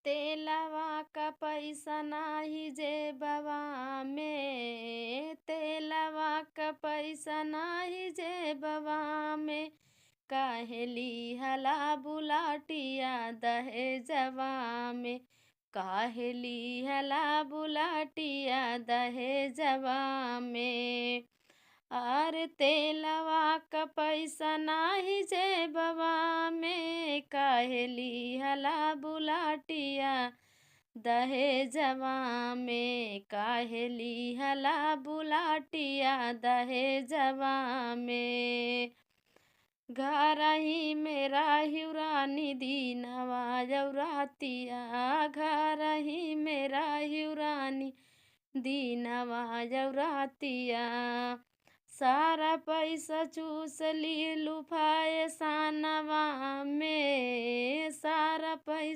तेलवा क पैसा नाही जेबवा में, तेलवा क पैसा नाही जेबवा में, काहे लिहला बुलाटिया दहेजवा में, काहे लिहला बुलाटिया दहेजवा में। अरे तेलवा क पैसा नाही जेबवा में, काहे लिहला बुलाटिया दहेजवा में, काहे लिहला बुलाटिया दहेजवा में। घरही में राहिउ रानी दीनवा जौरातिया, घरही में राहिउ रानी दीनवा जौरातिया, सारा पैसा चूस ली लुफाए सानवा में, सारा पैसा